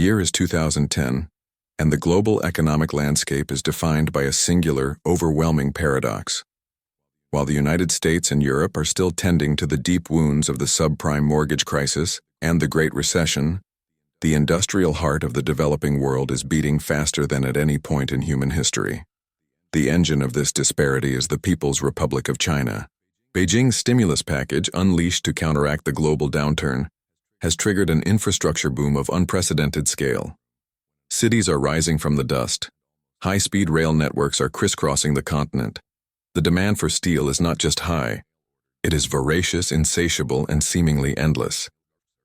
year is 2010, and the global economic landscape is defined by a singular, overwhelming paradox. While the United States and Europe are still tending to the deep wounds of the subprime mortgage crisis and the Great Recession, the industrial heart of the developing world is beating faster than at any point in human history. The engine of this disparity is the People's Republic of China. Beijing's stimulus package, unleashed to counteract the global downturn, has triggered an infrastructure boom of unprecedented scale. Cities are rising from the dust. High-speed rail networks are crisscrossing the continent. The demand for steel is not just high. It is voracious, insatiable, and seemingly endless.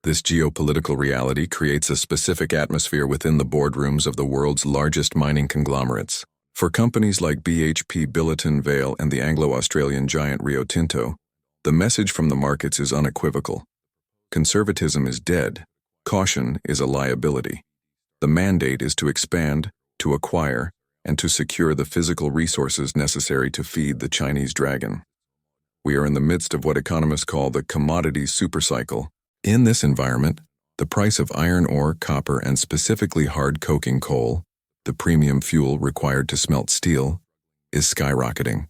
This geopolitical reality creates a specific atmosphere within the boardrooms of the world's largest mining conglomerates. For companies like BHP Billiton Vale and the Anglo-Australian giant Rio Tinto, the message from the markets is unequivocal. Conservatism is dead. Caution is a liability. The mandate is to expand, to acquire, and to secure the physical resources necessary to feed the Chinese dragon. We are in the midst of what economists call the commodities supercycle. In this environment, the price of iron ore, copper, and specifically hard coking coal, the premium fuel required to smelt steel, is skyrocketing.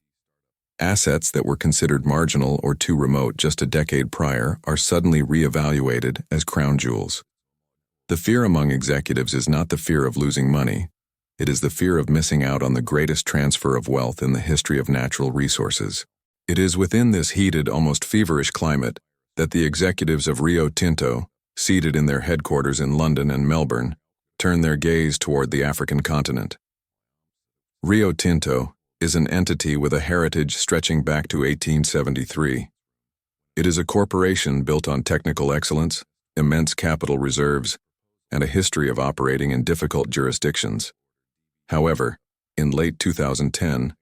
Assets that were considered marginal or too remote just a decade prior are suddenly reevaluated as crown jewels. The fear among executives is not the fear of losing money. It is the fear of missing out on the greatest transfer of wealth in the history of natural resources. It is within this heated, almost feverish climate that the executives of Rio Tinto, seated in their headquarters in London and Melbourne, turn their gaze toward the African continent. Rio Tinto is an entity with a heritage stretching back to 1873. It is a corporation built on technical excellence, immense capital reserves, and a history of operating in difficult jurisdictions. However, in late 2010,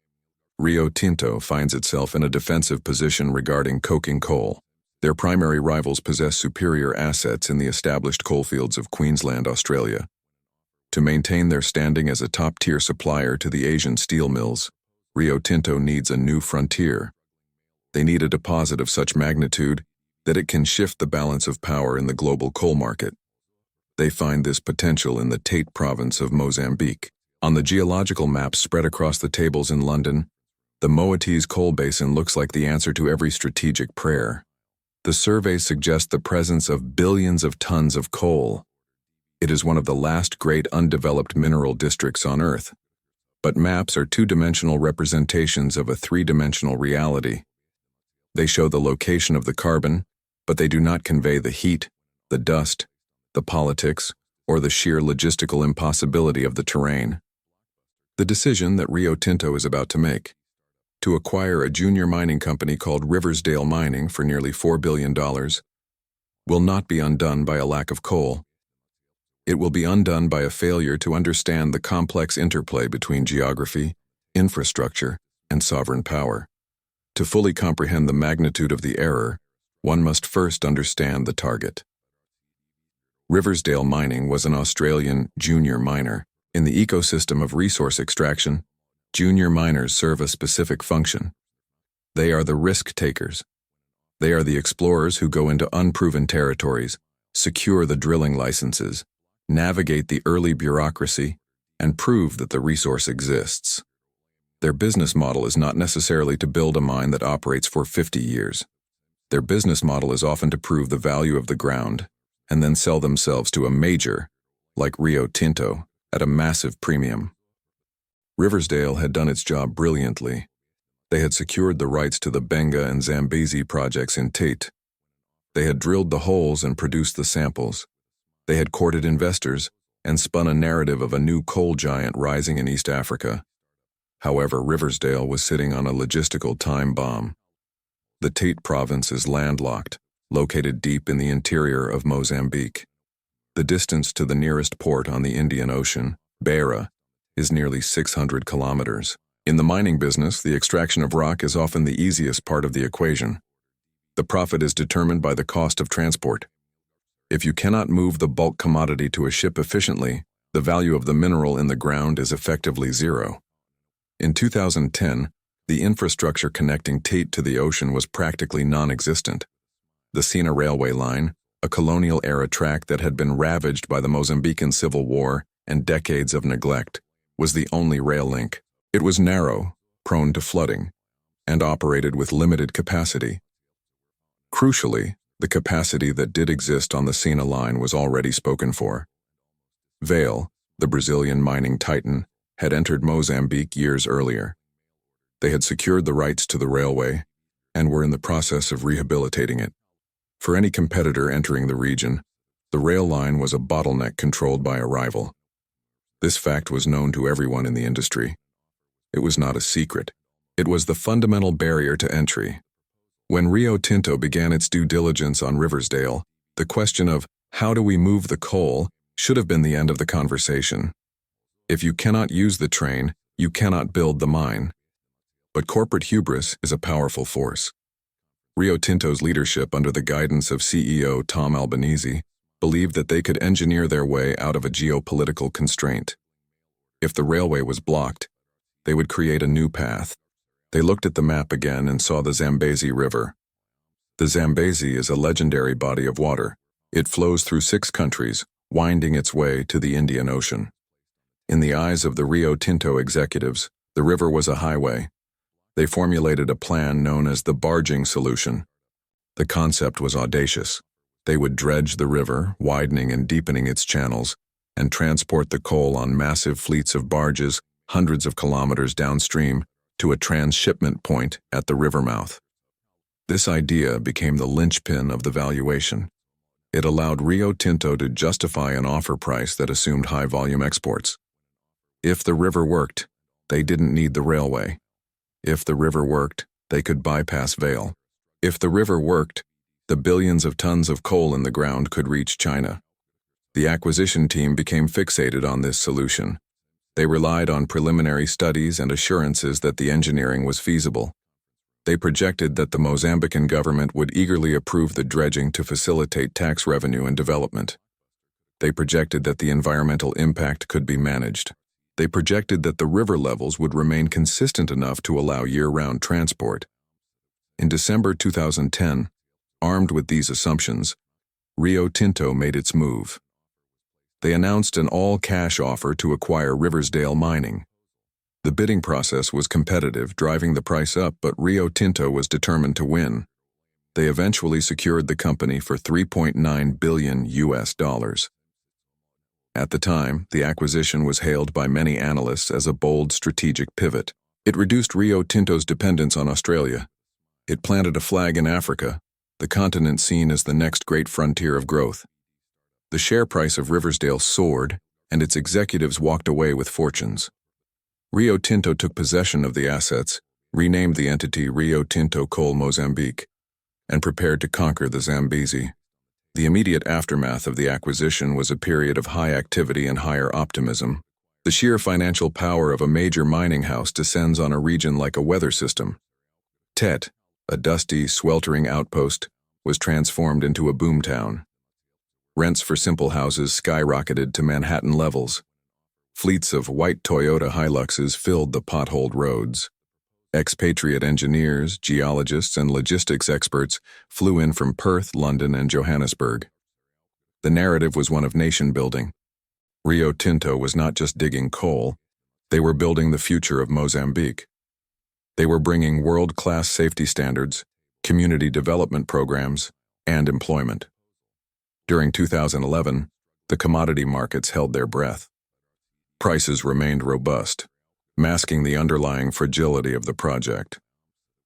Rio Tinto finds itself in a defensive position regarding coking coal. Their primary rivals possess superior assets in the established coalfields of Queensland, Australia. To maintain their standing as a top-tier supplier to the Asian steel mills, Rio Tinto needs a new frontier. They need a deposit of such magnitude that it can shift the balance of power in the global coal market. They find this potential in the Tete province of Mozambique. On the geological maps spread across the tables in London, the Moatize coal basin looks like the answer to every strategic prayer. The surveys suggest the presence of billions of tons of coal. It is one of the last great undeveloped mineral districts on Earth. But maps are two-dimensional representations of a three-dimensional reality. They show the location of the carbon, but they do not convey the heat, the dust, the politics, or the sheer logistical impossibility of the terrain. The decision that Rio Tinto is about to make, to acquire a junior mining company called Riversdale Mining for nearly $4 billion, will not be undone by a lack of coal. It will be undone by a failure to understand the complex interplay between geography, infrastructure, and sovereign power. To fully comprehend the magnitude of the error, one must first understand the target. Riversdale Mining was an Australian junior miner. In the ecosystem of resource extraction, junior miners serve a specific function. They are the risk takers. They are the explorers who go into unproven territories, secure the drilling licenses, navigate the early bureaucracy, and prove that the resource exists. Their business model is not necessarily to build a mine that operates for 50 years. Their business model is often to prove the value of the ground and then sell themselves to a major, like Rio Tinto, at a massive premium. Riversdale had done its job brilliantly. They had secured the rights to the Benga and Zambezi projects in Tete. They had drilled the holes and produced the samples. They had courted investors and spun a narrative of a new coal giant rising in East Africa. However, Riversdale was sitting on a logistical time bomb. The Tete province is landlocked, located deep in the interior of Mozambique. The distance to the nearest port on the Indian Ocean, Beira, is nearly 600 kilometers. In the mining business, the extraction of rock is often the easiest part of the equation. The profit is determined by the cost of transport. If you cannot move the bulk commodity to a ship efficiently, the value of the mineral in the ground is effectively zero. In 2010, the infrastructure connecting Tete to the ocean was practically non-existent. The Sena railway line, A colonial-era tract that had been ravaged by the Mozambican Civil War and decades of neglect was the only rail link. It was narrow, prone to flooding, and operated with limited capacity. Crucially, the capacity that did exist on the Sina line was already spoken for. Vale, the Brazilian mining titan, had entered Mozambique years earlier. They had secured the rights to the railway and were in the process of rehabilitating it. For any competitor entering the region, the rail line was a bottleneck controlled by a rival. This fact was known to everyone in the industry. It was not a secret. It was the fundamental barrier to entry. When Rio Tinto began its due diligence on Riversdale, the question of how do we move the coal should have been the end of the conversation. If you cannot use the train, you cannot build the mine. But corporate hubris is a powerful force. Rio Tinto's leadership under the guidance of CEO Tom Albanese believed that they could engineer their way out of a geopolitical constraint. If the railway was blocked, they would create a new path. They looked at the map again and saw the Zambezi River. The Zambezi is a legendary body of water. It flows through 6 countries, winding its way to the Indian Ocean. In the eyes of the Rio Tinto executives, the river was a highway. They formulated a plan known as the barging solution. The concept was audacious. They would dredge the river, widening and deepening its channels, and transport the coal on massive fleets of barges hundreds of kilometers downstream to a transshipment point at the river mouth. This idea became the linchpin of the valuation. It allowed Rio Tinto to justify an offer price that assumed high-volume exports. If the river worked, they didn't need the railway. If the river worked, they could bypass Vale. If the river worked, the billions of tons of coal in the ground could reach China. The acquisition team became fixated on this solution. They relied on preliminary studies and assurances that the engineering was feasible. They projected that the Mozambican government would eagerly approve the dredging to facilitate tax revenue and development. They projected that the environmental impact could be managed. They projected that the river levels would remain consistent enough to allow year-round transport. In December 2010, armed with these assumptions, Rio Tinto made its move. They announced an all-cash offer to acquire Riversdale Mining. The bidding process was competitive, driving the price up, but Rio Tinto was determined to win. They eventually secured the company for $3.9 billion. At the time, the acquisition was hailed by many analysts as a bold strategic pivot. It reduced Rio Tinto's dependence on Australia. It planted a flag in Africa, the continent seen as the next great frontier of growth. The share price of Riversdale soared, and its executives walked away with fortunes. Rio Tinto took possession of the assets, renamed the entity Rio Tinto Coal Mozambique, and prepared to conquer the Zambezi. The immediate aftermath of the acquisition was a period of high activity and higher optimism. The sheer financial power of a major mining house descends on a region like a weather system. Tete, a dusty, sweltering outpost, was transformed into a boomtown. Rents for simple houses skyrocketed to Manhattan levels. Fleets of white Toyota Hiluxes filled the potholed roads. Expatriate engineers, geologists, and logistics experts flew in from Perth, London, and Johannesburg. The narrative was one of nation-building. Rio Tinto was not just digging coal, they were building the future of Mozambique. They were bringing world-class safety standards, community development programs, and employment. During 2011, the commodity markets held their breath. Prices remained robust, masking the underlying fragility of the project.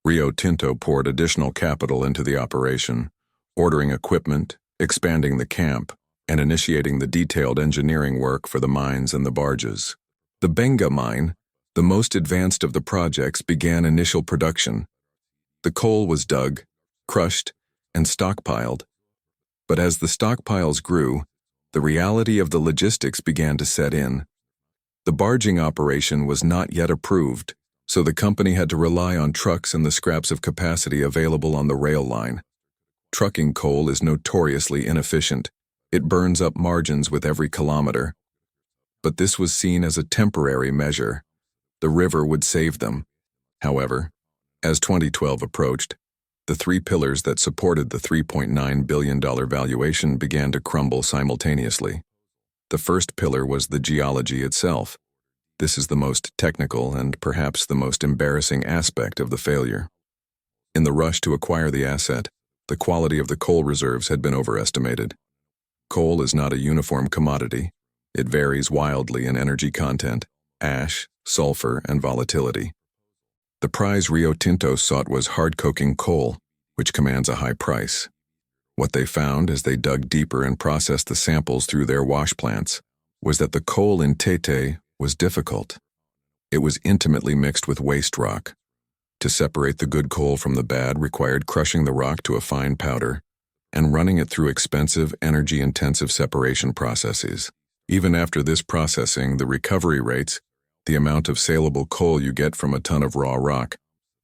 Rio Tinto poured additional capital into the operation, ordering equipment, expanding the camp, and initiating the detailed engineering work for the mines and the barges. The Benga mine, the most advanced of the projects, began initial production. The coal was dug, crushed, and stockpiled. But as the stockpiles grew, the reality of the logistics began to set in. The barging operation was not yet approved, so the company had to rely on trucks and the scraps of capacity available on the rail line. Trucking coal is notoriously inefficient. It burns up margins with every kilometer. But this was seen as a temporary measure. The river would save them. However, as 2012 approached, The three pillars that supported the $3.9 billion valuation began to crumble simultaneously. The first pillar was the geology itself. This is the most technical and perhaps the most embarrassing aspect of the failure. In the rush to acquire the asset, the quality of the coal reserves had been overestimated. Coal is not a uniform commodity. It varies wildly in energy content, ash, sulfur, and volatility. The prize Rio Tinto sought was hard-coking coal, which commands a high price. What they found as they dug deeper and processed the samples through their wash plants was that the coal in Tete was difficult. It was intimately mixed with waste rock. To separate the good coal from the bad required crushing the rock to a fine powder and running it through expensive, energy-intensive separation processes. Even after this processing, the recovery rates, the amount of saleable coal you get from a ton of raw rock,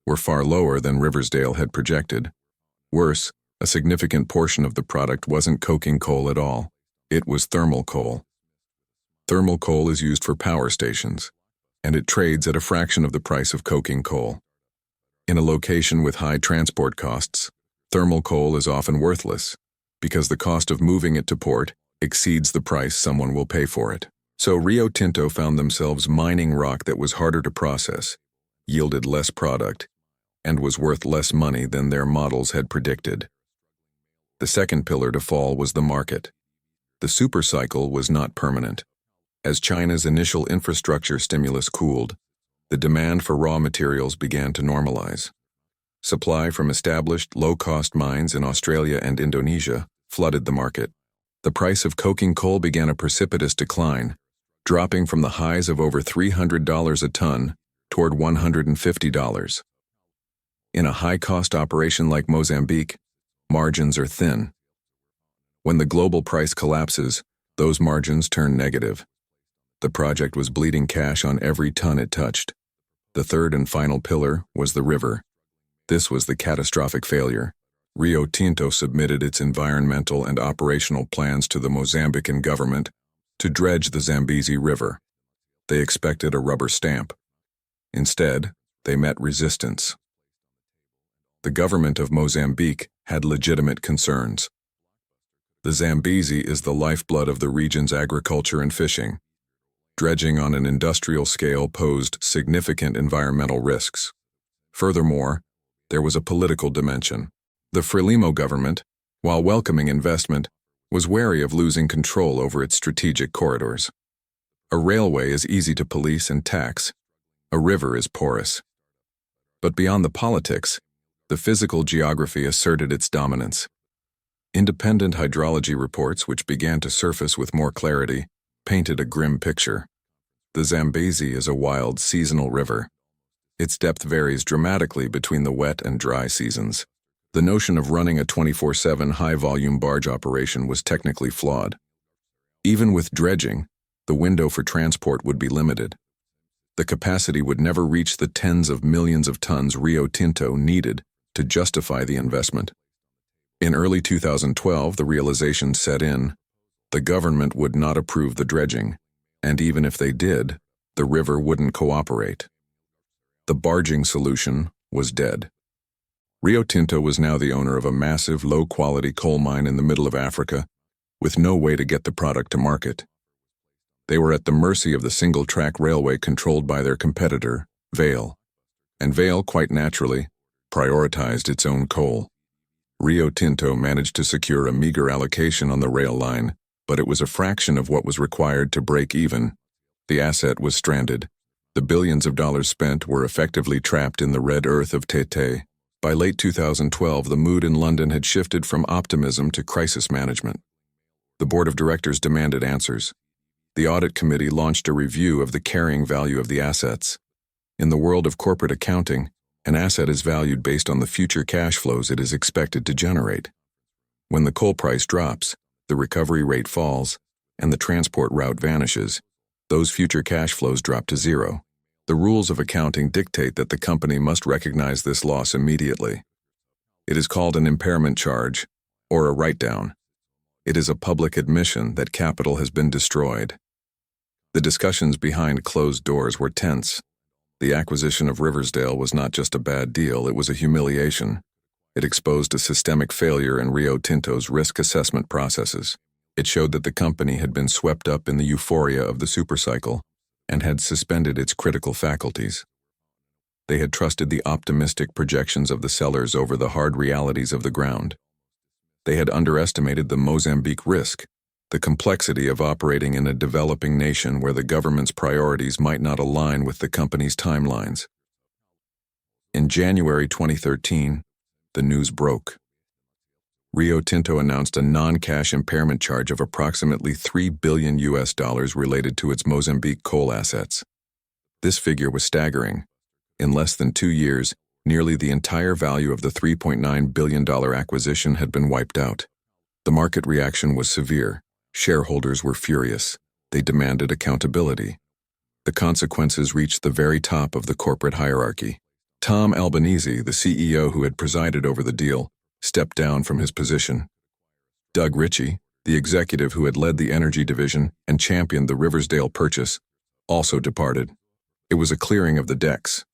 were far lower than Riversdale had projected. Worse, a significant portion of the product wasn't coking coal at all. It was thermal coal. Thermal coal is used for power stations, and it trades at a fraction of the price of coking coal. In a location with high transport costs, thermal coal is often worthless because the cost of moving it to port exceeds the price someone will pay for it. So Rio Tinto found themselves mining rock that was harder to process, yielded less product, and was worth less money than their models had predicted. The second pillar to fall was the market. The supercycle was not permanent. As China's initial infrastructure stimulus cooled, the demand for raw materials began to normalize. Supply from established, low-cost mines in Australia and Indonesia flooded the market. The price of coking coal began a precipitous decline, dropping from the highs of over $300 a ton toward $150. In a high-cost operation like Mozambique, margins are thin. When the global price collapses, those margins turn negative. The project was bleeding cash on every ton it touched. The third and final pillar was the river. This was the catastrophic failure. Rio Tinto submitted its environmental and operational plans to the Mozambican government to dredge the Zambezi River. They expected a rubber stamp. Instead, they met resistance. The government of Mozambique had legitimate concerns. The Zambezi is the lifeblood of the region's agriculture and fishing. Dredging on an industrial scale posed significant environmental risks. Furthermore, there was a political dimension. The Frelimo government, while welcoming investment, was wary of losing control over its strategic corridors. A railway is easy to police and tax. A river is porous. But beyond the politics, the physical geography asserted its dominance. Independent hydrology reports, which began to surface with more clarity, painted a grim picture. The Zambezi is a wild, seasonal river. Its depth varies dramatically between the wet and dry seasons. The notion of running a 24/7 high-volume barge operation was technically flawed. Even with dredging, the window for transport would be limited. The capacity would never reach the tens of millions of tons Rio Tinto needed to justify the investment. In early 2012, the realization set in. The government would not approve the dredging, and even if they did, the river wouldn't cooperate. The barging solution was dead. Rio Tinto was now the owner of a massive, low-quality coal mine in the middle of Africa, with no way to get the product to market. They were at the mercy of the single-track railway controlled by their competitor, Vale. And Vale, quite naturally, prioritized its own coal. Rio Tinto managed to secure a meager allocation on the rail line, but it was a fraction of what was required to break even. The asset was stranded. The billions of dollars spent were effectively trapped in the red earth of Tete. By late 2012, the mood in London had shifted from optimism to crisis management. The board of directors demanded answers. The audit committee launched a review of the carrying value of the assets. In the world of corporate accounting, an asset is valued based on the future cash flows it is expected to generate. When the coal price drops, the recovery rate falls, and the transport route vanishes, those future cash flows drop to zero. The rules of accounting dictate that the company must recognize this loss immediately. It is called an impairment charge, or a write-down. It is a public admission that capital has been destroyed. The discussions behind closed doors were tense. The acquisition of Riversdale was not just a bad deal, it was a humiliation. It exposed a systemic failure in Rio Tinto's risk assessment processes. It showed that the company had been swept up in the euphoria of the supercycle and had suspended its critical faculties. They had trusted the optimistic projections of the sellers over the hard realities of the ground. They had underestimated the Mozambique risk, the complexity of operating in a developing nation where the government's priorities might not align with the company's timelines. In January 2013, the news broke. Rio Tinto announced a non-cash impairment charge of approximately $3 billion related to its Mozambique coal assets. This figure was staggering. In less than 2 years, nearly the entire value of the $3.9 billion acquisition had been wiped out. The market reaction was severe. Shareholders were furious. They demanded accountability. The consequences reached the very top of the corporate hierarchy. Tom Albanese, the CEO who had presided over the deal, stepped down from his position. Doug Ritchie, the executive who had led the energy division and championed the Riversdale purchase, also departed. It was a clearing of the decks.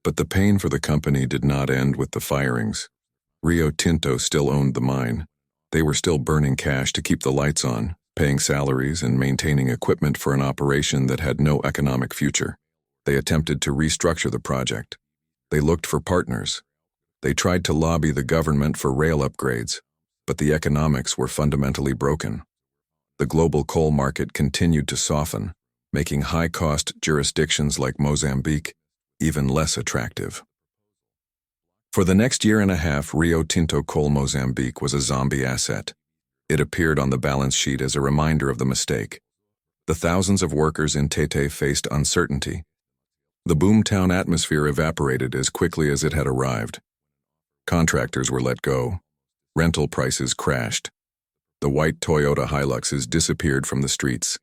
But the pain for the company did not end with the firings. Rio Tinto still owned the mine. They were still burning cash to keep the lights on, paying salaries and maintaining equipment for an operation that had no economic future. They attempted to restructure the project. They looked for partners. They tried to lobby the government for rail upgrades, but the economics were fundamentally broken. The global coal market continued to soften, making high-cost jurisdictions like Mozambique even less attractive. For the next year and a half, Rio Tinto Coal Mozambique was a zombie asset. It appeared on the balance sheet as a reminder of the mistake. The thousands of workers in Tete faced uncertainty. The boomtown atmosphere evaporated as quickly as it had arrived. Contractors were let go. Rental prices crashed. The white Toyota Hiluxes disappeared from the streets.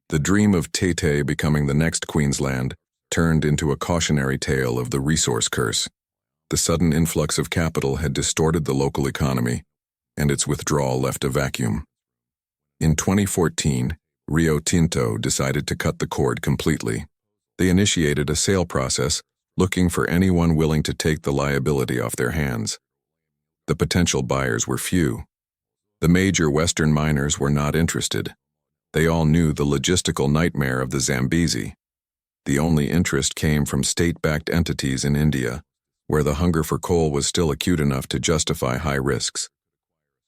The dream of Tete becoming the next Queensland turned into a cautionary tale of the resource curse. The sudden influx of capital had distorted the local economy, and its withdrawal left a vacuum. In 2014, Rio Tinto decided to cut the cord completely. They initiated a sale process, looking for anyone willing to take the liability off their hands. The potential buyers were few. The major Western miners were not interested. They all knew the logistical nightmare of the Zambezi. The only interest came from state-backed entities in India, where the hunger for coal was still acute enough to justify high risks.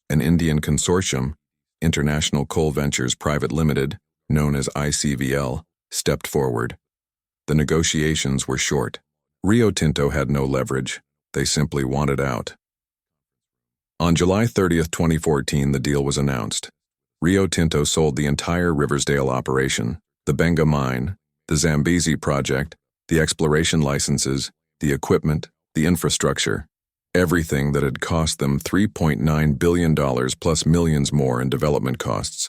An Indian consortium, International Coal Ventures Private Limited, known as ICVL, stepped forward. The negotiations were short. Rio Tinto had no leverage. They simply wanted out. On July 30, 2014, the deal was announced. Rio Tinto sold the entire Riversdale operation, the Benga mine, the Zambezi project, the exploration licenses, the equipment, the infrastructure, everything that had cost them $3.9 billion plus millions more in development costs.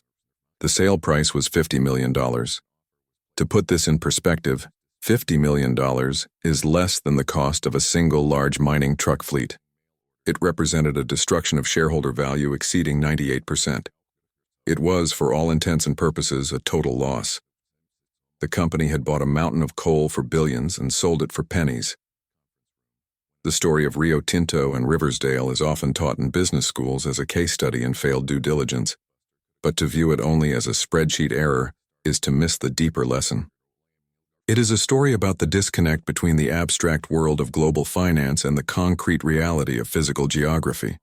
The sale price was $50 million. To put this in perspective, $50 million is less than the cost of a single large mining truck fleet. It represented a destruction of shareholder value exceeding 98%. It was, for all intents and purposes, a total loss. The company had bought a mountain of coal for billions and sold it for pennies. The story of Rio Tinto and Riversdale is often taught in business schools as a case study in failed due diligence, but to view it only as a spreadsheet error is to miss the deeper lesson. It is a story about the disconnect between the abstract world of global finance and the concrete reality of physical geography.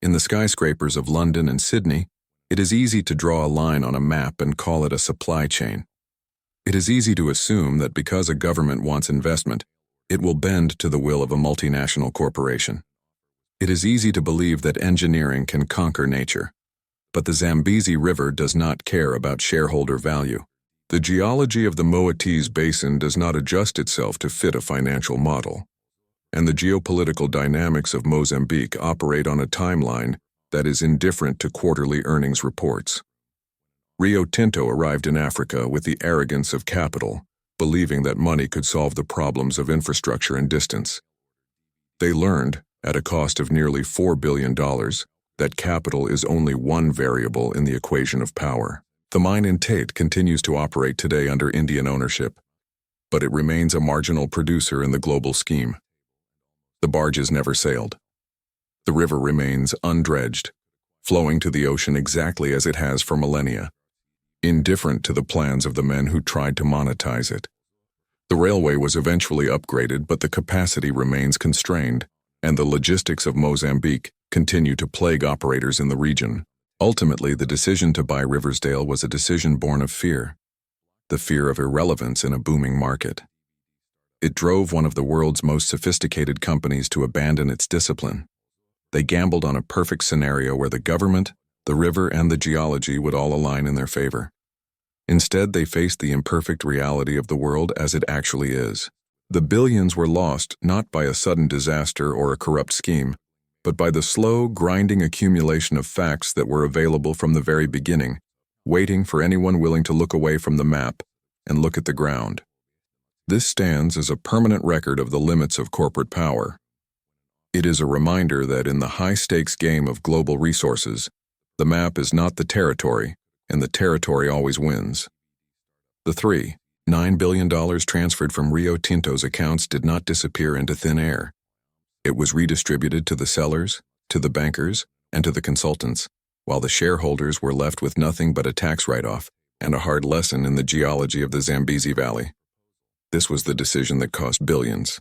In the skyscrapers of London and Sydney, it is easy to draw a line on a map and call it a supply chain. It is easy to assume that because a government wants investment, it will bend to the will of a multinational corporation. It is easy to believe that engineering can conquer nature. But the Zambezi River does not care about shareholder value. The geology of the Moatize Basin does not adjust itself to fit a financial model. And the geopolitical dynamics of Mozambique operate on a timeline that is indifferent to quarterly earnings reports. Rio Tinto arrived in Africa with the arrogance of capital, believing that money could solve the problems of infrastructure and distance. They learned, at a cost of nearly $4 billion, that capital is only one variable in the equation of power. The mine in Tete continues to operate today under Indian ownership, but it remains a marginal producer in the global scheme. The barges never sailed. The river remains undredged, flowing to the ocean exactly as it has for millennia, indifferent to the plans of the men who tried to monetize it. The railway was eventually upgraded, but the capacity remains constrained, and the logistics of Mozambique continue to plague operators in the region. Ultimately, the decision to buy Riversdale was a decision born of fear, the fear of irrelevance in a booming market. It drove one of the world's most sophisticated companies to abandon its discipline. They gambled on a perfect scenario where the government, the river, and the geology would all align in their favor. Instead, they faced the imperfect reality of the world as it actually is. The billions were lost not by a sudden disaster or a corrupt scheme, but by the slow, grinding accumulation of facts that were available from the very beginning, waiting for anyone willing to look away from the map and look at the ground. This stands as a permanent record of the limits of corporate power. It is a reminder that in the high-stakes game of global resources, the map is not the territory, and the territory always wins. The $9 billion transferred from Rio Tinto's accounts did not disappear into thin air. It was redistributed to the sellers, to the bankers, and to the consultants, while the shareholders were left with nothing but a tax write-off and a hard lesson in the geology of the Zambezi Valley. This was the decision that cost billions.